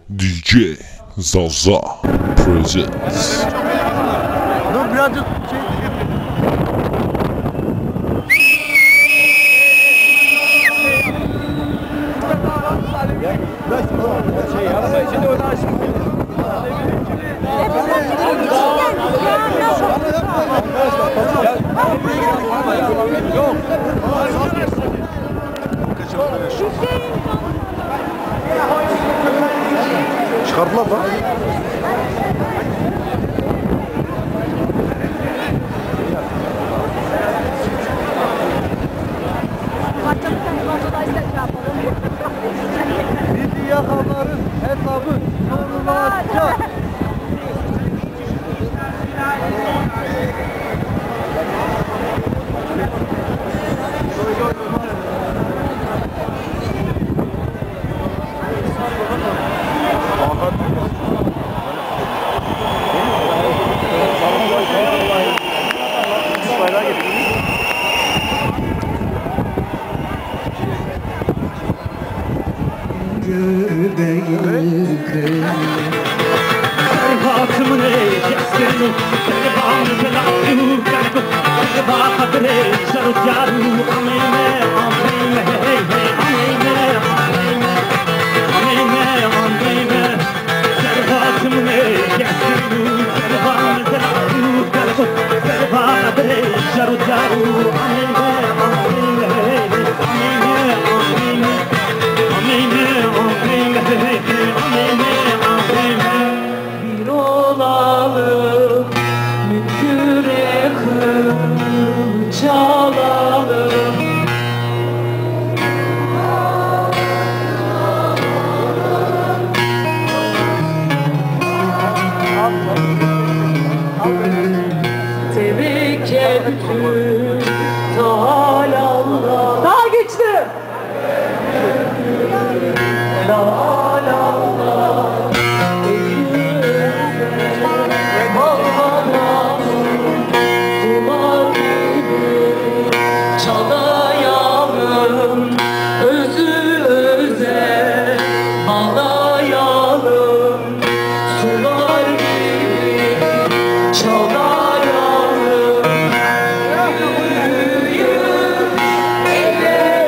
DJ Zaza presents. Dur birazcık şey. Çıkartma bak. Bizi yakaların hesabı sorulacak. Bir olalım, mümküne kıl çalalım. Tevekkül Allah. Daha güçlü. Çalayalım, özü öze bağlayalım, sular gibi çalayalım, büyüyüp eleyelim,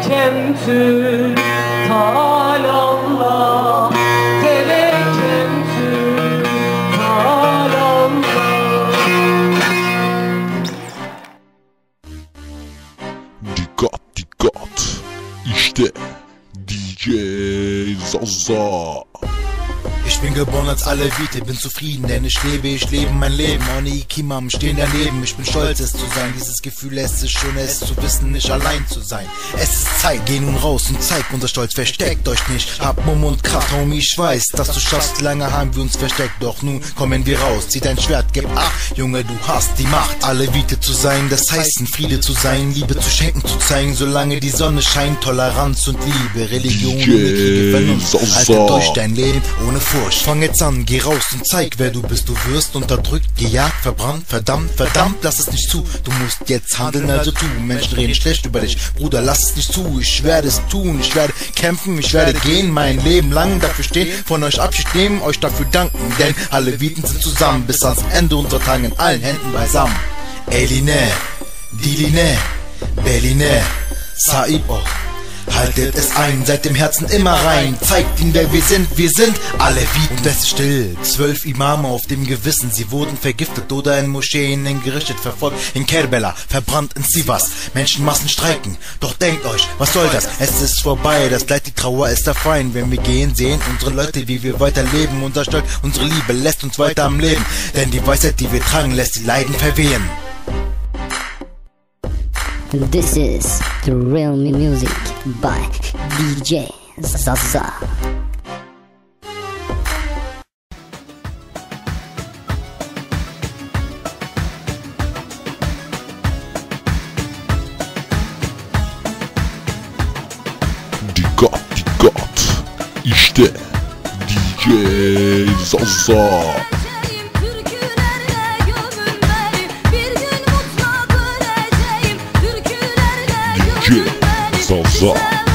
tevekkül Allah, tevekkül Allah. Dikkat dikkat. İşte DJ Zaza. Ich bin geboren als Alevite, bin zufrieden, denn ich lebe mein Leben. Ohne Ikimam stehen daneben, ich bin stolz es zu sein. Dieses Gefühl lässt es schön, es zu wissen, nicht allein zu sein. Es ist Zeit, geh nun raus und zeig unser Stolz, versteckt euch nicht. Hab Mumm und Kraft, Homie, ich weiß, dass du schaffst. Lange haben wir uns versteckt, doch nun kommen wir raus. Zieh dein Schwert, gib ab, Junge, du hast die Macht. Alevite zu sein, das heißt in Friede zu sein, Liebe zu schenken, zu zeigen, solange die Sonne scheint. Toleranz und Liebe, Religion und Kriege Vernunft. Halte durch dein Leben ohne Furcht. Fang jetzt an, geh raus und zeig, wer du bist. Du wirst unterdrückt, gejagt, verbrannt, verdammt, lass es nicht zu. Du musst jetzt handeln, also tu. Menschen reden schlecht über dich, Bruder, lass es nicht zu. Ich werde es tun, ich werde kämpfen, ich werde gehen, mein Leben lang dafür stehen. Von euch Abschied nehmen, euch dafür danken, denn Aleviten sind zusammen bis ans Ende unserer Tage in allen Händen beisammen. Eline, Diline, Beline, Saib, oh. Haltet es ein, seid im Herzen immer rein. Zeigt ihnen, wer wir sind Aleviten. Und es ist still, 12 Imame auf dem Gewissen. Sie wurden vergiftet oder in Moscheen hingerichtet, verfolgt in Kerbela, verbrannt in Sivas. Menschenmassen streiken, doch denkt euch, was soll das? Es ist vorbei, das Leid, die Trauer ist der Feind. Wenn wir gehen, sehen unsere Leute, wie wir weiterleben. Unser Stolz, unsere Liebe lässt uns weiter am Leben. Denn die Weisheit, die wir tragen, lässt die Leiden verwehen. This is the real music by DJ Zaza. Die Gott, işte DJ Zaza. DJ Zaza.